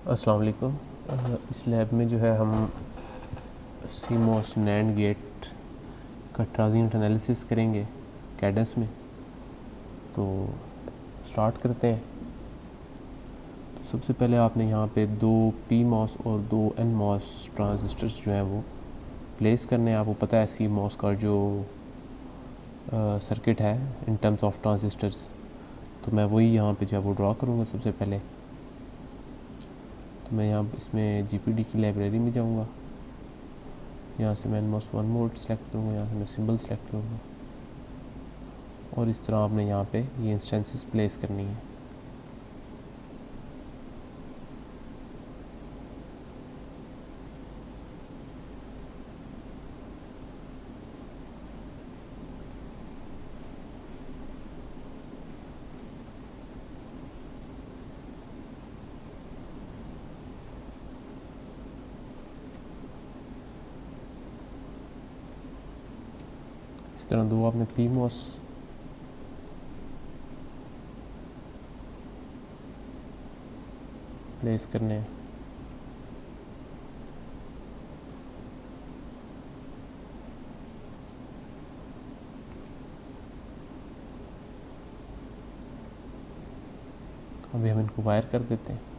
अस्सलाम वालेकुम। इस लैब में जो है हम सीमोस नैंड गेट का ट्रांजिएंट एनालिसिस करेंगे कैडेंस में। तो स्टार्ट करते हैं। तो सबसे पहले आपने यहाँ पे दो पी मॉस और दो एन मॉस ट्रांजिस्टर्स जो हैं वो प्लेस करने हैं। आपको पता है सी मॉस का जो सर्किट है इन टर्म्स ऑफ ट्रांजिस्टर्स, तो मैं वही यहाँ पे जो है वो ड्रॉ करूँगा सबसे पहले। तो मैं यहाँ इसमें जीपीडी की लाइब्रेरी में जाऊँगा, यहाँ से मैं एनमॉस वन मोड सेलेक्ट करूँगा, यहाँ से मैं सिंबल सेलेक्ट करूँगा और इस तरह आपने यहाँ पे ये इंस्टेंसेस प्लेस करनी है। इस तरह दो आपने पी मॉस प्लेस करने हैं। अभी हम इनको वायर कर देते हैं।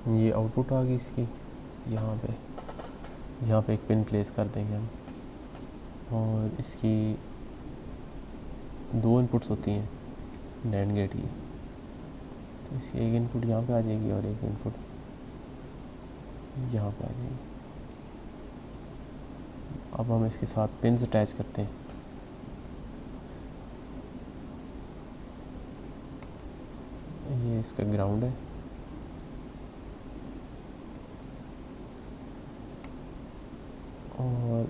ये आउटपुट आ गई इसकी। यहाँ पे एक पिन प्लेस कर देंगे हम, और इसकी दो इनपुट्स होती हैं नैंड गेट की। तो इसकी एक इनपुट यहाँ पे आ जाएगी और एक इनपुट यहाँ पे आ जाएगी। अब हम इसके साथ पिन्स अटैच करते हैं। ये इसका ग्राउंड है, और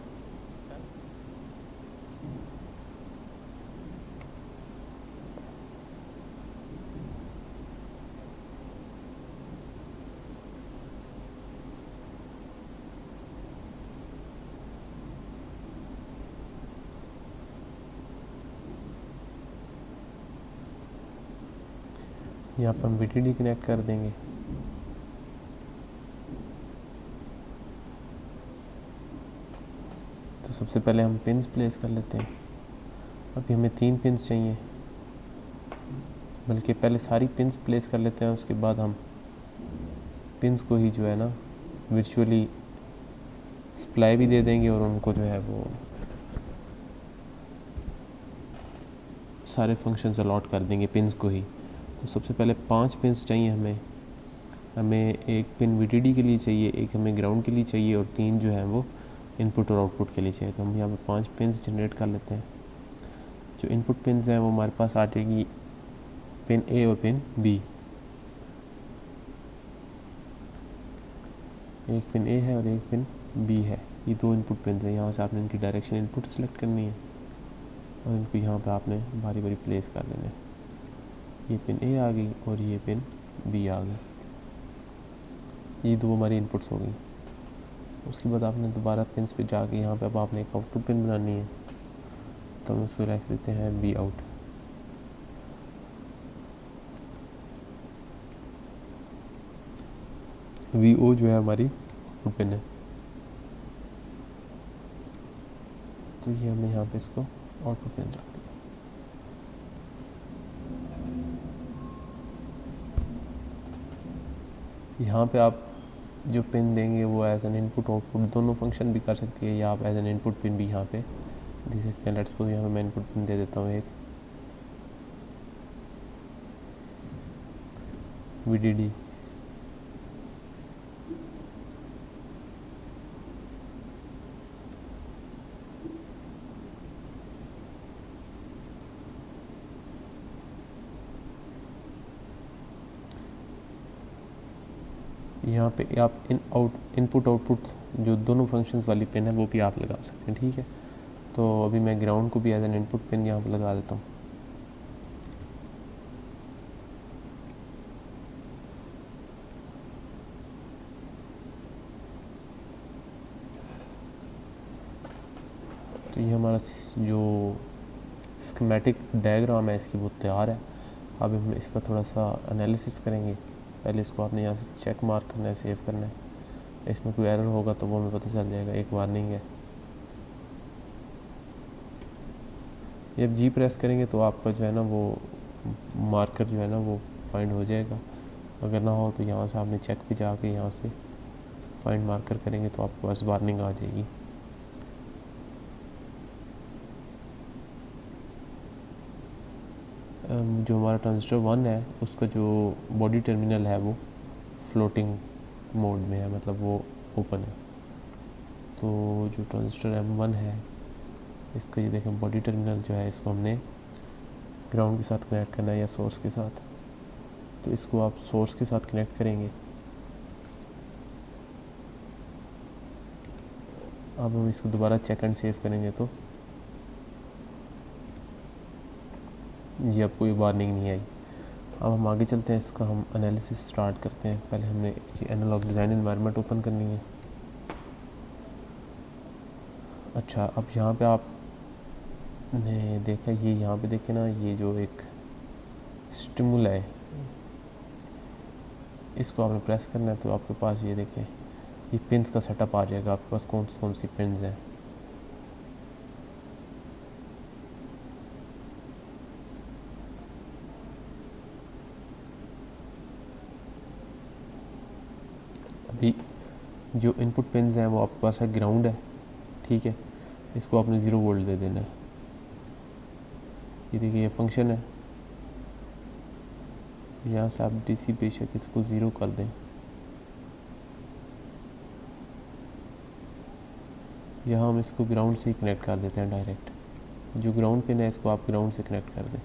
यहाँ पर हम वीटीडी कनेक्ट कर देंगे। तो सबसे पहले हम पिन्स प्लेस कर लेते हैं। अभी हमें 3 पिन्स चाहिए, बल्कि पहले सारी पिन्स प्लेस कर लेते हैं, उसके बाद हम पिन्स को ही जो है ना वर्चुअली सप्लाई भी दे देंगे और उनको जो है वो सारे फंक्शंस अलॉट कर देंगे पिन्स को ही। तो सबसे पहले 5 पिन्स चाहिए हमें एक पिन वीटीडी के लिए चाहिए, एक हमें ग्राउंड के लिए चाहिए, और 3 जो है वो इनपुट और आउटपुट के लिए चाहिए। तो हम यहाँ पे 5 पिन्स जनरेट कर लेते हैं। जो इनपुट पिन्स हैं वो हमारे पास आ जाएगी पिन ए और पिन बी। एक पिन ए है और एक पिन बी है, ये 2 इनपुट पिन हैं। यहाँ से आपने इनकी डायरेक्शन इनपुट सेलेक्ट करनी है और इनको यहाँ पे आपने बारी बारी प्लेस कर देना है। ये पिन ए आ गई और ये पिन बी आ गई, ये 2 हमारी इनपुट्स हो गई। उसके बाद आपने दोबारा पिन्स पे जाके यहाँ पे अब आपने एक आउटपुट पिन बनानी है, तो हम उसको रख देते हैं बी आउट। VO जो है हमारी आउटपुट पिन है। तो ये हमने यहाँ पे इसको आउटपुट पिन रख दिया। यहाँ पे आप जो पिन देंगे वो एज एन इनपुट आउटपुट दोनों फंक्शन भी कर सकती है, या आप एज एन इनपुट पिन भी यहाँ पे दे सकते हैं। लेट्स सपोज यहाँ पे मैं इनपुट पिन दे देता हूँ एक VDD। यहाँ पे आप इनपुट आउटपुट जो दोनों फंक्शंस वाली पिन है वो भी आप लगा सकते हैं, ठीक है। तो अभी मैं ग्राउंड को भी एज एन इनपुट पिन यहाँ पर लगा देता हूँ। तो ये हमारा जो स्कीमेटिक डायग्राम है इसकी वो तैयार है। अब हम इसका थोड़ा सा एनालिसिस करेंगे। पहले इसको आपने यहाँ से चेक मार्क करना है, सेव करना है। इसमें कोई एरर होगा तो वो हमें पता चल जाएगा, एक वार्निंग है। जब जी प्रेस करेंगे तो आपका जो है ना वो मार्कर जो है ना वो फाइंड हो जाएगा। अगर ना हो तो यहाँ से आपने चेक पे जाके यहाँ से फाइंड मार्कर करेंगे तो आपके पास वार्निंग आ जाएगी। जो हमारा ट्रांजिस्टर 1 है उसका जो बॉडी टर्मिनल है वो फ्लोटिंग मोड में है, मतलब वो ओपन है। तो जो ट्रांजिस्टर M1 है इसका ये देखें बॉडी टर्मिनल जो है इसको हमने ग्राउंड के साथ कनेक्ट करना है या सोर्स के साथ। तो इसको आप सोर्स के साथ कनेक्ट करेंगे। अब हम इसको दोबारा चेक एंड सेव करेंगे तो जी अब कोई वार्निंग नहीं आई। अब हम आगे चलते हैं, इसका हम एनालिसिस स्टार्ट करते हैं। पहले हमने ये एनालॉग डिज़ाइन एनवायरनमेंट ओपन करनी है। अच्छा, अब यहाँ पे आपने देखा, ये यहाँ पे देखे ना, ये जो एक स्टिमुल है इसको आपने प्रेस करना है तो आपके पास ये देखें ये पिन्स का सेटअप आ जाएगा। आपके पास कौन कौन सी पिन्स हैं। अभी जो इनपुट पिन्स हैं वो आपके पास है ग्राउंड है, ठीक है। इसको आपने 0 वोल्ट दे देना है। ये देखिए ये फंक्शन है, यहाँ से आप डीसी बेशक इसको 0 कर दें। यहाँ हम इसको ग्राउंड से ही कनेक्ट कर देते हैं डायरेक्ट। जो ग्राउंड पिन है इसको आप ग्राउंड से कनेक्ट कर दें।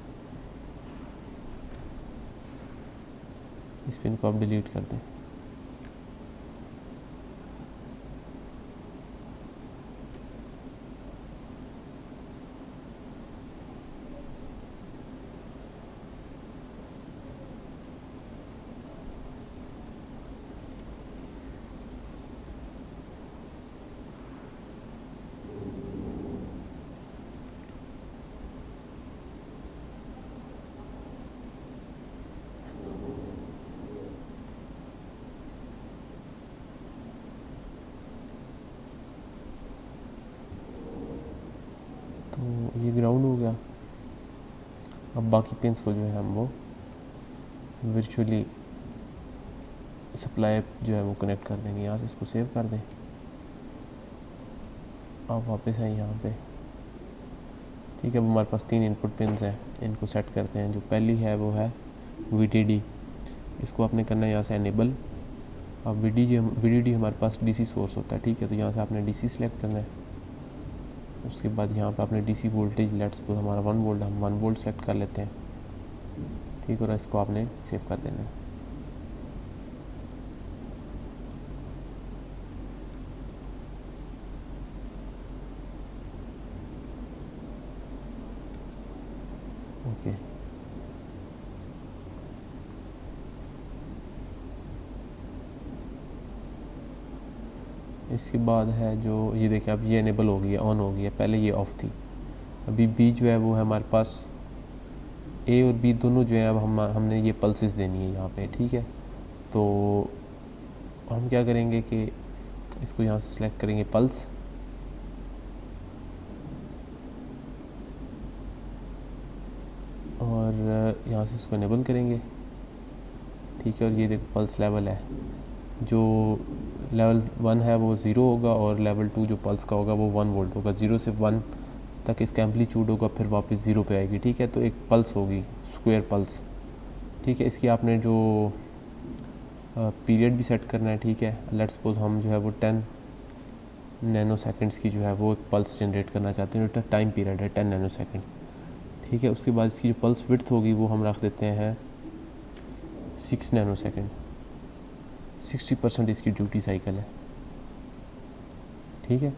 इस पिन को आप डिलीट कर दें। तो ये ग्राउंड हो गया। अब बाकी पिन्स को जो है हम वो वर्चुअली सप्लाई जो है वो कनेक्ट कर देंगे। यहाँ से इसको सेव कर दें। अब वापस आए यहाँ पे, ठीक है। अब हमारे पास 3 इनपुट पिन्स हैं, इनको सेट करते हैं। जो पहली है वो है VDD। इसको आपने करना है यहाँ से एनेबल। अब VDD हमारे पास DC सोर्स होता है, ठीक है। तो यहाँ से आपने DC सेलेक्ट करना है। उसके बाद यहाँ पे आपने DC वोल्टेज, लेट्स सपोज हमारा 1 वोल्ट, हम 1 वोल्ट सेलेक्ट कर लेते हैं, ठीक। और इसको आपने सेव कर देना है। ओके, इसके बाद है जो ये देखिए अब ये इनेबल हो गई है, ऑन हो गई है। पहले ये ऑफ थी। अभी B जो है वो है हमारे पास, A और B दोनों जो है अब हमने ये पल्सेस देनी है यहाँ पे, ठीक है। तो हम क्या करेंगे कि इसको यहाँ से सिलेक्ट करेंगे पल्स, और यहाँ से इसको इनेबल करेंगे, ठीक है। और ये देखो पल्स लेवल है, जो लेवल 1 है वो 0 होगा, और लेवल 2 जो पल्स का होगा वो 1 वोल्ट होगा। 0 से 1 तक इसका एम्पलीट्यूड होगा, फिर वापस 0 पे आएगी, ठीक है। तो एक पल्स होगी, स्क्वायर पल्स, ठीक है। इसकी आपने जो पीरियड भी सेट करना है, ठीक है। लेट्स सपोज हम जो है वो 10 नैनो सेकेंड्स की जो है वो पल्स जनरेट करना चाहते हैं, जो टाइम पीरियड है 10 नैनो सेकेंड, ठीक है। उसके बाद इसकी जो पल्स विड्थ होगी वो हम रख देते हैं 6 नैनो सेकेंड, 60% इसकी ड्यूटी साइकिल है, ठीक है।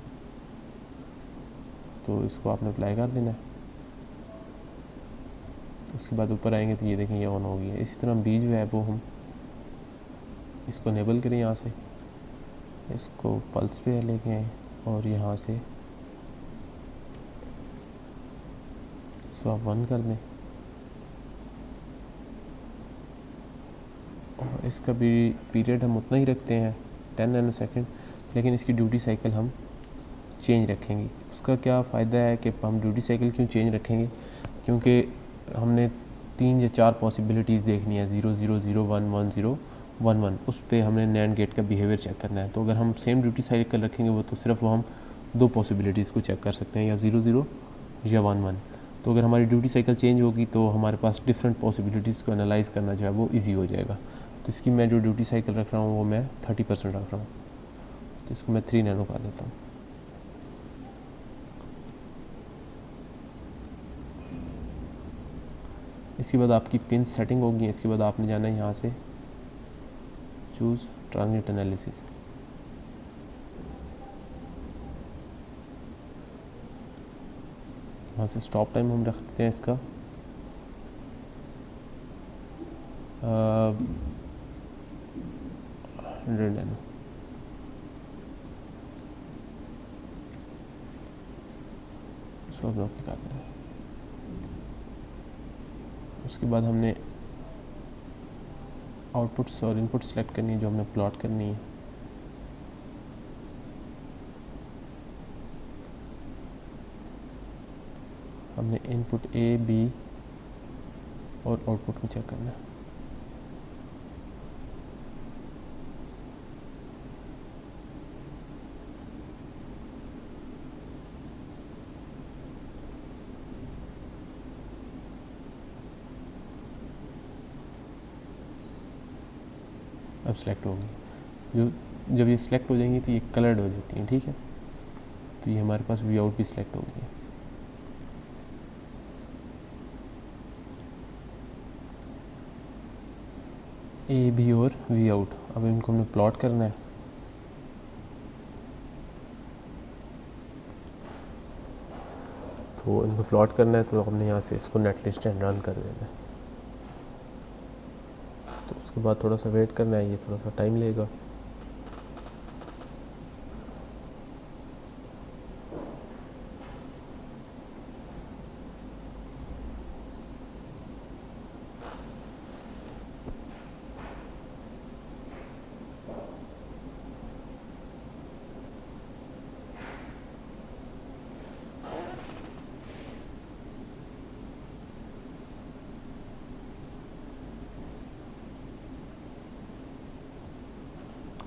तो इसको आपने अप्लाई कर देना है। उसके बाद ऊपर आएंगे तो ये देखें ये ऑन हो गई है। इसी तरह बी जो है वो हम इसको इनेबल करें, यहाँ से इसको पल्स पे लेके आए और यहाँ से इसको आप 1 कर दें, और इसका भी पीरियड हम उतना ही रखते हैं 10 नैनो सेकेंड, लेकिन इसकी ड्यूटी साइकिल हम चेंज रखेंगे। उसका क्या फ़ायदा है कि हम ड्यूटी साइकिल क्यों चेंज रखेंगे, क्योंकि हमने 3 या 4 पॉसिबिलिटीज़ देखनी है, 0 0 0 1 1 0 1 1, उस पर हमने नैंड गेट का बिहेवियर चेक करना है। तो अगर हम सेम ड्यूटी साइकिल रखेंगे वो तो सिर्फ वो हम 2 पॉसिबिलिटीज़ को चेक कर सकते हैं, या 0 0 या 1 1। तो अगर हमारी ड्यूटी साइकिल चेंज होगी तो हमारे पास डिफरेंट पॉसिबिलिटीज़ को एनालाइज करना जो है वो ईजी हो जाएगा। तो इसकी मैं जो ड्यूटी साइकिल रख रहा हूँ वो मैं 30% रख रहा हूँ, तो इसको मैं 3 नैनो कर देता हूँ। इसके बाद आपकी पिन सेटिंग होगी। इसके बाद आपने जाना है यहाँ से चूज़ ट्रांजिट एनालिसिस, यहाँ से स्टॉप टाइम हम रख देते हैं इसका 100 नैनो। इसको अब लॉक कर दें। उसके बाद हमने आउटपुट्स और इनपुट सेलेक्ट करनी है जो हमने प्लॉट करनी है। हमने इनपुट ए बी और आउटपुट को चेक करना है। अब सेलेक्ट होगी, जो जब ये सिलेक्ट हो जाएंगी तो ये कलर्ड हो जाती हैं, ठीक है। तो ये हमारे पास वी आउट भी सिलेक्ट हो गई है। ए बी और वी आउट, अब इनको हमने प्लॉट करना है। तो इनको प्लॉट करना है तो हमने यहाँ से इसको नेटलिस्ट एंड रन कर देना है। तो उसके बाद थोड़ा सा वेट करना है, ये थोड़ा सा टाइम लेगा।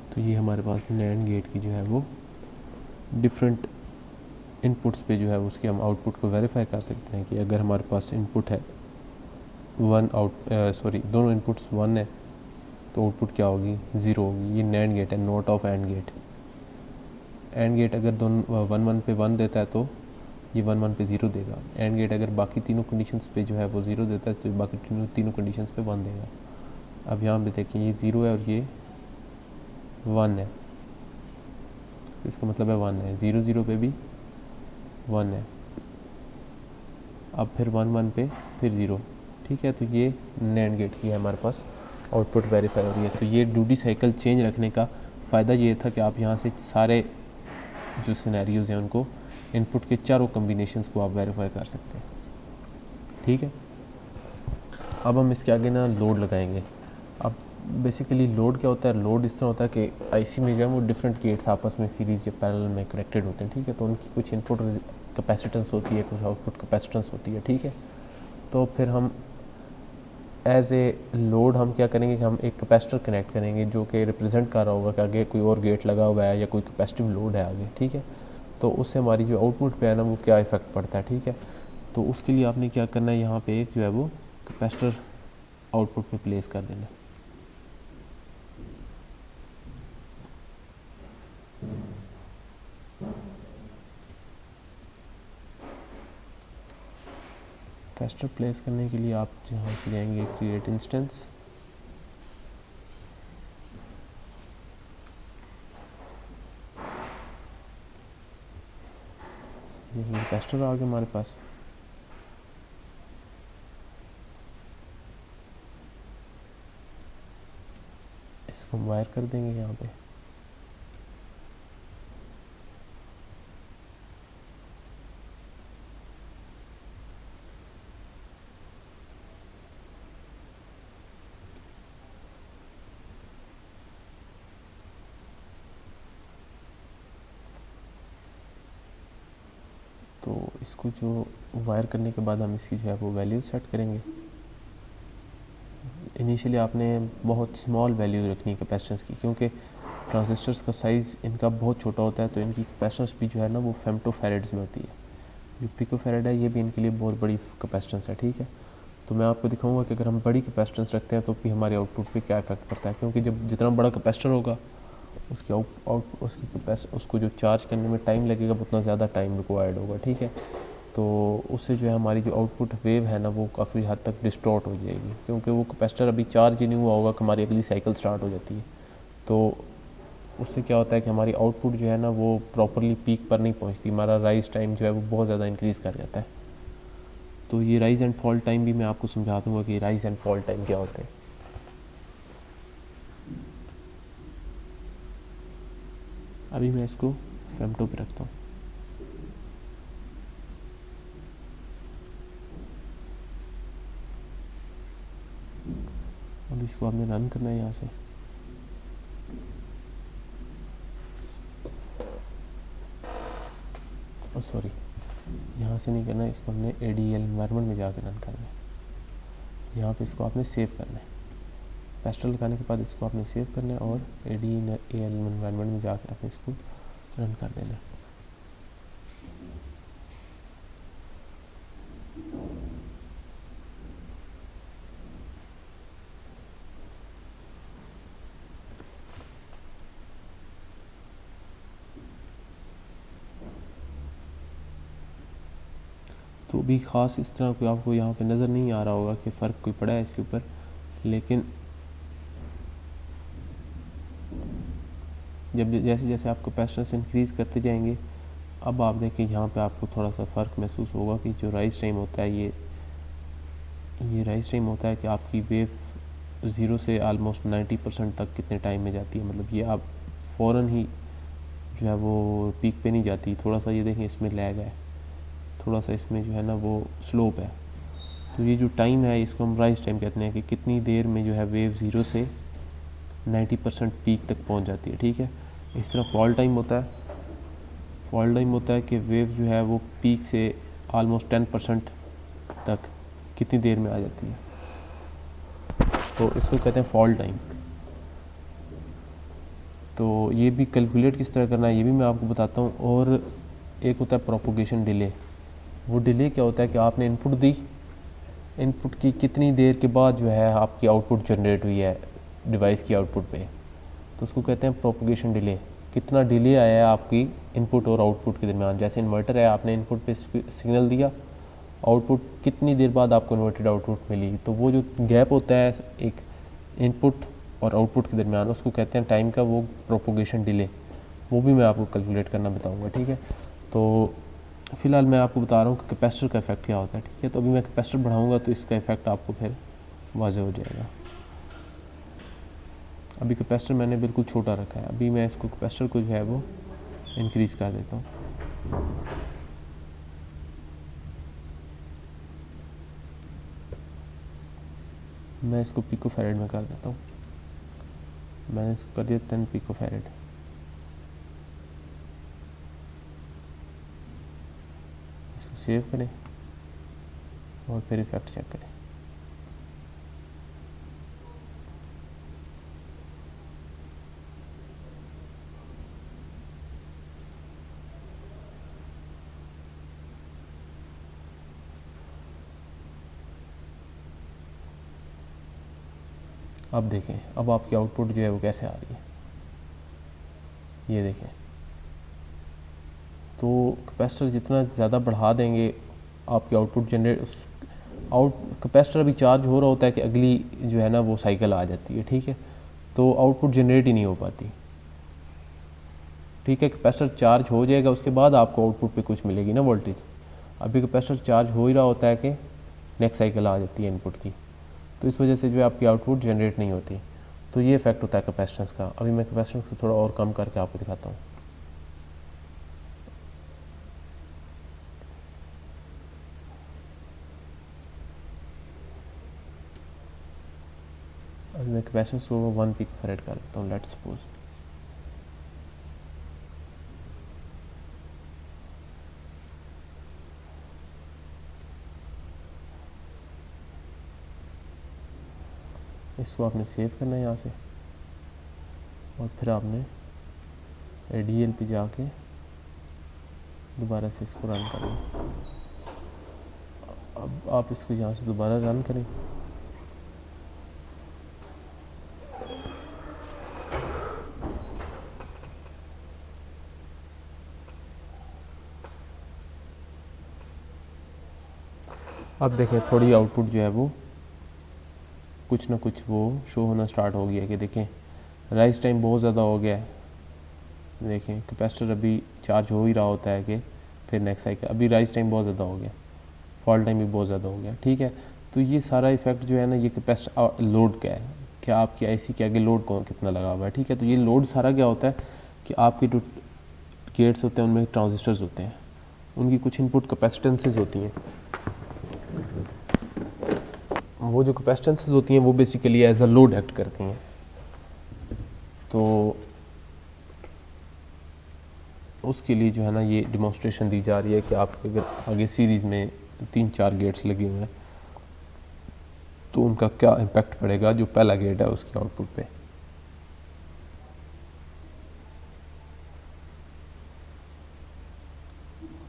तो ये हमारे पास नैंड गेट की जो है वो डिफरेंट इनपुट्स पे जो है उसके हम आउटपुट को वेरीफाई कर सकते हैं कि अगर हमारे पास इनपुट है दोनों इनपुट्स 1 है तो आउटपुट क्या होगी, 0 होगी। ये नैंड गेट है, not of and gate. And gate अगर दोनों 1 1 पे 1 देता है तो ये 1 1 पे 0 देगा। एंड गेट अगर बाकी तीनों कंडीशंस पे जो है वो 0 देता है तो बाकी तीनों कंडीशंस पे 1 देगा। अब यहाँ पे देखिए ये 0 है और ये 1 है, इसका मतलब है 1 है। 0 0 पे भी 1 है, अब फिर 1 1 पे फिर 0, ठीक है। तो ये नैंड गेट की है हमारे पास आउटपुट वेरीफाई हो रही है। तो ये ड्यूटी साइकिल चेंज रखने का फ़ायदा ये था कि आप यहाँ से सारे जो सिनेरियोज़ हैं उनको इनपुट के चारों कम्बिनेशंस को आप वेरीफाई कर सकते हैं, ठीक है। अब हम इसके आगे ना लोड लगाएंगे। अब बेसिकली लोड क्या होता है, लोड इस तरह होता है कि आईसी में जो है वो डिफरेंट गेट्स आपस में सीरीज या पैरेलल में कनेक्टेड होते हैं, ठीक है। तो उनकी कुछ इनपुट कैपेसिटेंस होती है, कुछ आउटपुट कैपेसिटेंस होती है, ठीक है। तो फिर हम एज ए लोड हम क्या करेंगे कि हम एक कैपेसिटर कनेक्ट करेंगे जो कि रिप्रेजेंट कर रहा होगा कि आगे कोई और गेट लगा हुआ है या कोई कैपेसिटिव लोड है आगे, ठीक है। तो उससे हमारी जो आउटपुट पे है ना वो क्या इफेक्ट पड़ता है, ठीक है। तो उसके लिए आपने क्या करना है, यहाँ पे एक जो है वो कैपेसिटर आउटपुट पे प्लेस कर देना है। कैपेसिटर प्लेस करने के लिए आप जहाँ से जाएंगे क्रिएट इंस्टेंस, ये कैपेसिटर आ गया हमारे पास। इसको हम वायर कर देंगे यहाँ पे। तो इसको जो वायर करने के बाद हम इसकी जो है वो वैल्यू सेट करेंगे। इनिशियली आपने बहुत स्मॉल वैल्यू रखनी है कैपेसिटेंस की, क्योंकि ट्रांजिस्टर्स का साइज़ इनका बहुत छोटा होता है, तो इनकी कैपेसिटेंस भी जो है ना वो फेम्टोफैरेड्स में होती है। जो पिकोफैरेड है ये भी इनके लिए बहुत बड़ी कैपेसिटेंस है, ठीक है। तो मैं आपको दिखाऊंगा कि अगर हम बड़ी कैपेसिटेंस रखते हैं तो भी हमारे आउटपुट पे क्या इफेक्ट पड़ता है, क्योंकि जब जितना बड़ा कैपेसिटर होगा उसको जो चार्ज करने में टाइम लगेगा उतना ज़्यादा टाइम रिक्वायर्ड होगा, ठीक है। तो उससे जो है हमारी जो आउटपुट वेव है ना वो काफ़ी हद तक डिस्टॉर्ट हो जाएगी, क्योंकि वो कैपेसिटर अभी चार्ज ही नहीं हुआ होगा कि हमारी अगली साइकिल स्टार्ट हो जाती है। तो उससे क्या होता है कि हमारी आउटपुट जो है ना वो प्रॉपरली पीक पर नहीं पहुंचती, हमारा राइज टाइम जो है वो बहुत ज़्यादा इंक्रीज़ कर जाता है। तो ये राइज एंड फॉल टाइम भी मैं आपको समझा दूँगा कि राइज एंड फॉल टाइम क्या होते हैं। अभी मैं इसको फेम्टो पे रखता हूँ और इसको आपने रन करना है यहाँ से। और सॉरी, यहाँ से नहीं करना है, इसको हमने ADL एनवायरनमेंट में जाकर रन करना है। यहाँ पे इसको आपने सेव करना है, कैपेसिटर लगाने के बाद इसको आपने सेव करना है और ADL एनवायरनमेंट में जाकर आपने इसको रन कर देना है। तो भी ख़ास इस तरह कोई आपको यहाँ पे नज़र नहीं आ रहा होगा कि फ़र्क कोई पड़ा है इसके ऊपर, लेकिन जब जैसे जैसे आप कैपेसिटेंस इंक्रीज़ करते जाएंगे, अब आप देखें यहाँ पे आपको थोड़ा सा फ़र्क महसूस होगा कि जो राइज टाइम होता है ये राइज टाइम होता है कि आपकी वेव 0 से आलमोस्ट 90% तक कितने टाइम में जाती है। मतलब ये आप फ़ौरन ही जो है वो पीक पे नहीं जाती, थोड़ा सा ये देखें इसमें लैग है, थोड़ा सा इसमें जो है ना वो स्लोप है। तो ये जो टाइम है इसको हम राइज टाइम कहते हैं कि कितनी देर में जो है वेव 0 से 90% पीक तक पहुंच जाती है, ठीक है। इस तरह फॉल टाइम होता है, फॉल टाइम होता है कि वेव जो है वो पीक से आलमोस्ट 10% तक कितनी देर में आ जाती है, तो इसको कहते हैं फॉल टाइम। तो ये भी कैलकुलेट किस तरह करना है ये भी मैं आपको बताता हूँ। और एक होता है प्रोपोगेशन डिले। वो डिले क्या होता है कि आपने इनपुट दी, इनपुट की कितनी देर के बाद जो है आपकी आउटपुट जनरेट हुई है डिवाइस की आउटपुट पे, तो उसको कहते हैं प्रोपोगेशन डिले। कितना डिले आया है आपकी इनपुट और आउटपुट के दरमियान। जैसे इन्वर्टर है, आपने इनपुट पे सिग्नल दिया, आउटपुट कितनी देर बाद आपको इन्वर्टेड आउटपुट मिली, तो वो जो गैप होता है एक इनपुट और आउटपुट के दरमियान उसको कहते हैं टाइम का वो प्रोपोगेशन डिले। वो भी मैं आपको कैलकुलेट करना बताऊँगा, ठीक है। तो फ़िलहाल मैं आपको बता रहा हूँ कि कैपेसिटर का इफेक्ट क्या होता है, ठीक है। तो अभी मैं कैपेसिटर बढ़ाऊँगा तो इसका इफेक्ट आपको फिर वाज़ेह हो जाएगा। अभी कैपेसिटर मैंने बिल्कुल छोटा रखा है, अभी मैं इसको कैपेसिटर को जो है वो इंक्रीज़ कर देता हूँ। मैं इसको पिकोफैरेड में कर देता हूँ। मैंने इसको कर दिया 10 पिकोफैरेड। इसको सेव करें और फिर इफेक्ट चेक करें। अब देखें, अब आपकी आउटपुट जो है वो कैसे आ रही है, ये देखें। तो कैपेसिटर जितना ज़्यादा बढ़ा देंगे आपकी आउटपुट कैपेसिटर अभी चार्ज हो रहा होता है कि अगली जो है ना वो साइकिल आ जाती है, ठीक है, तो आउटपुट जनरेट ही नहीं हो पाती, ठीक है। कैपेसिटर चार्ज हो जाएगा, उसके बाद आपको आउटपुट पे कुछ मिलेगी ना वोल्टेज। अभी कैपेसिटर चार्ज हो ही रहा होता है कि नेक्स्ट साइकिल आ जाती है इनपुट की, तो इस वजह से जो है आपकी आउटपुट जनरेट नहीं होती। तो ये इफेक्ट होता है कैपेसिटेंस का। अभी मैं कैपेसिटेंस को थोड़ा और कम करके आपको दिखाता हूँ। अभी मैं कैपेसिटेंस को 1 पिकोफैरेड कर देता हूँ, लेट्स सपोज। इसको आपने सेव करना है यहाँ से, और फिर आपने ADL पे जाके दोबारा से इसको रन करना। अब आप इसको यहाँ से दोबारा रन करें। अब देखें थोड़ी आउटपुट जो है वो कुछ ना कुछ वो शो होना स्टार्ट हो गया कि देखें राइज टाइम बहुत ज़्यादा हो गया है। देखें कैपेसिटर अभी चार्ज हो ही रहा होता है कि फिर नेक्स्ट साइकिल, अभी राइज टाइम बहुत ज़्यादा हो गया, फॉल टाइम भी बहुत ज़्यादा हो गया, ठीक है। तो ये सारा इफेक्ट जो है ना ये कैपेसिटर लोड का है, क्या आपकी आईसी के आगे लोड कौन कितना लगा हुआ है, ठीक है। तो ये लोड सारा क्या होता है कि आपके जो गेट्स होते हैं उनमें ट्रांजिस्टर्स होते हैं, उनकी कुछ इनपुट कैपेसिटेंसेस होती हैं। वो जो कैपेसिटेंसेस होती हैं वो basically as a load act करती हैं। तो उसके लिए जो है ना ये डिमॉन्स्ट्रेशन दी जा रही है कि आप अगर आगे सीरीज़ में 3-4 गेट्स लगे हुए हैं तो उनका क्या इम्पैक्ट पड़ेगा जो पहला गेट है उसके आउटपुट पे।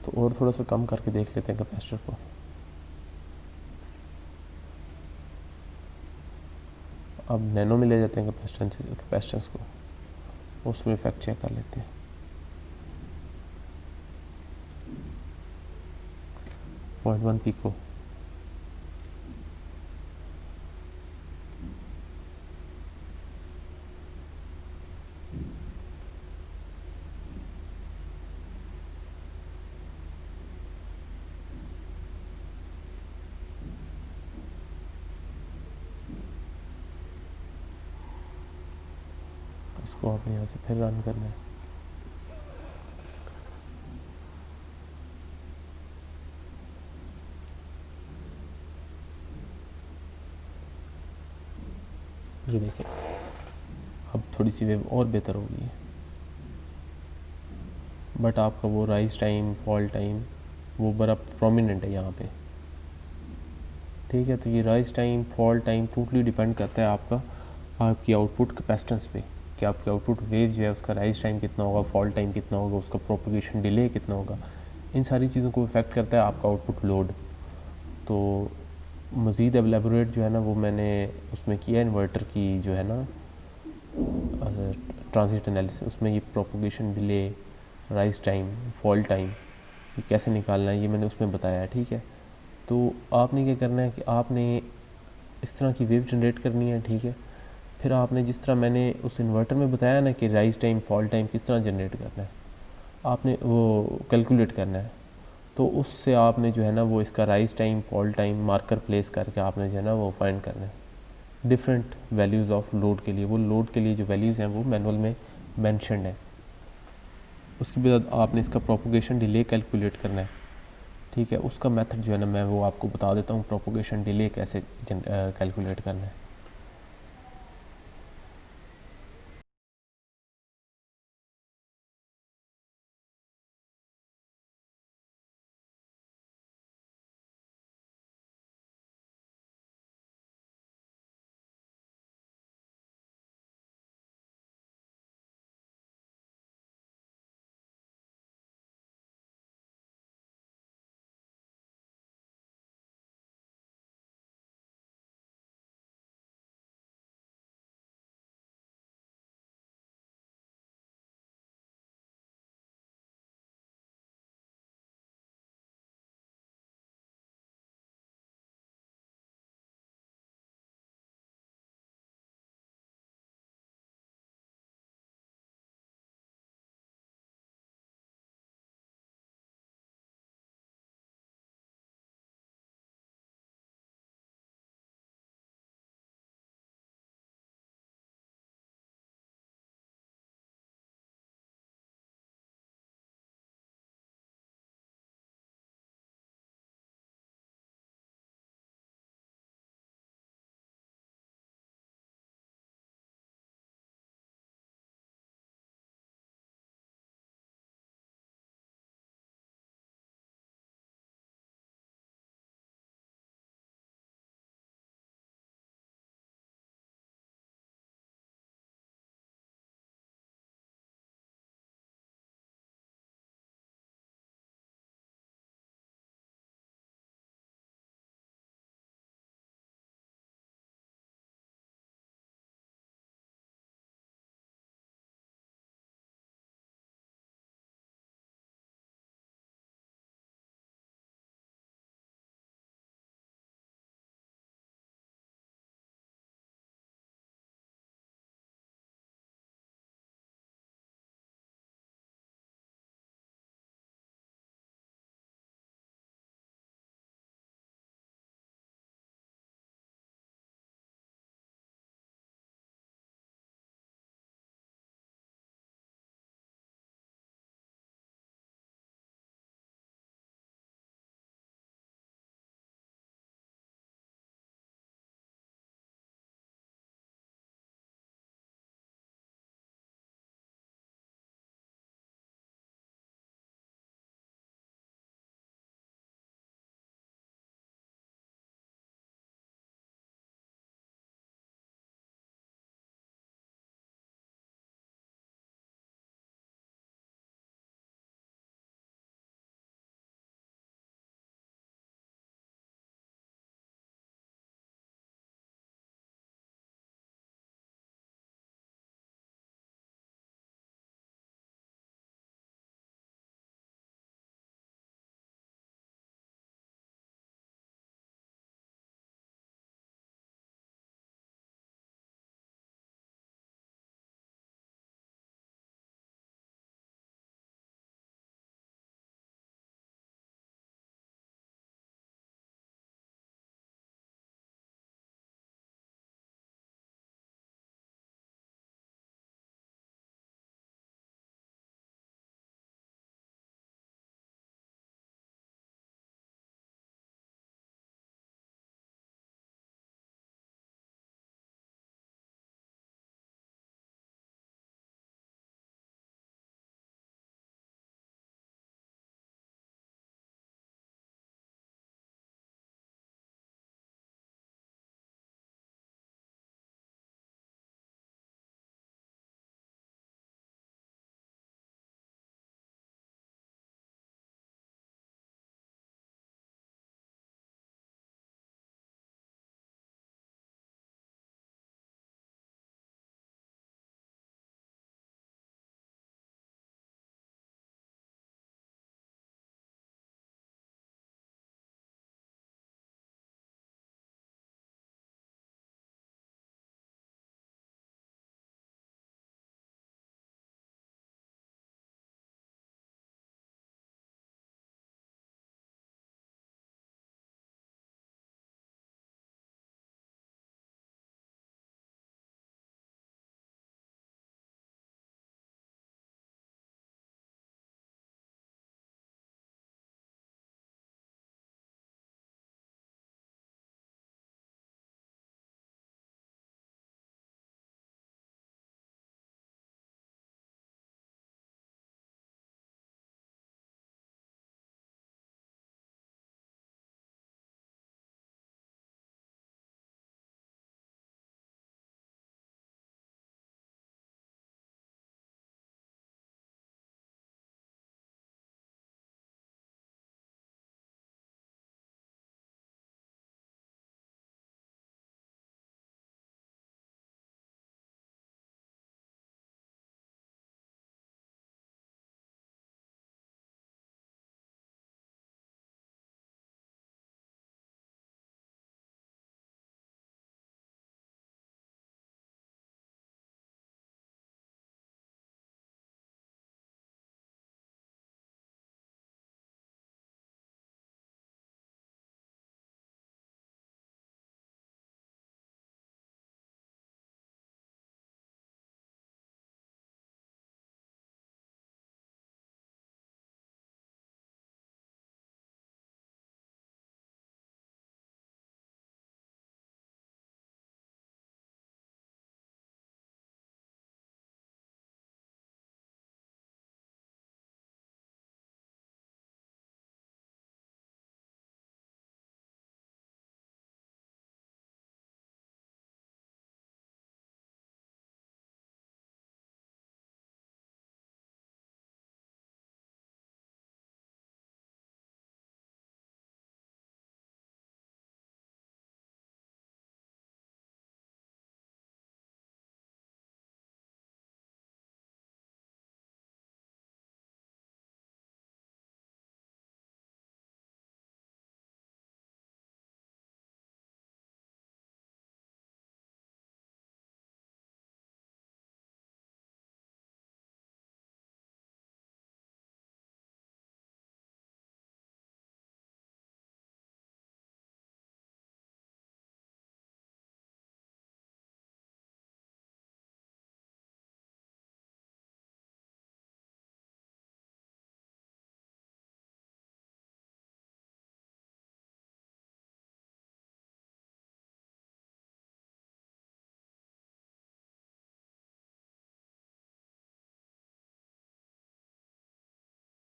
तो और थोड़ा सा कम करके देख लेते हैं कैपेसिटर को। अब नैनो में ले जाते हैं कैपेसिटेंस को, उसमें इफेक्ट चेक कर लेते हैं। 0.1 पिको। इसको आपने यहाँ से फिर रन करना है। ये देखिए अब थोड़ी सी वेव और बेहतर हो गई है, बट आपका वो राइज टाइम फॉल टाइम वो बड़ा प्रोमिनेंट है यहाँ पे, ठीक है। तो ये rise time fall time totally depend करता है आपकी आउटपुट कैपेसिटेंस पे कि आपकी आउटपुट वेव जो है उसका राइज टाइम कितना होगा, फॉल टाइम कितना होगा, उसका प्रोपगेशन डिले कितना होगा। इन सारी चीज़ों को इफेक्ट करता है आपका आउटपुट लोड। तो मज़ीद एलेबोरेट जो है ना वो मैंने उसमें किया इन्वर्टर की जो है ना ट्रांजिट एनालिसिस, उसमें ये propagation delay, rise time, fall time ये कैसे निकालना है ये मैंने उसमें बताया है, ठीक है। तो आपने क्या करना है कि आपने इस तरह की वेव जनरेट करनी है, ठीक है। फिर आपने जिस तरह मैंने उस इन्वर्टर में बताया ना कि राइज टाइम फॉल टाइम किस तरह जनरेट करना है, आपने वो कैलकुलेट करना है। तो उससे आपने जो है ना वो इसका rise time fall time marker place करके आपने जो है ना वो फाइंड करना है डिफरेंट वैल्यूज़ ऑफ लोड के लिए। वो लोड के लिए जो वैल्यूज़ हैं वो मैनुअल में मेंशन्ड है। उसके बाद आपने इसका प्रोपगेशन डिले कैलकुलेट करना है, ठीक है। उसका मेथड जो है ना मैं वो आपको बता देता हूँ, प्रोपगेशन डिले कैसे कैलकुलेट करना है।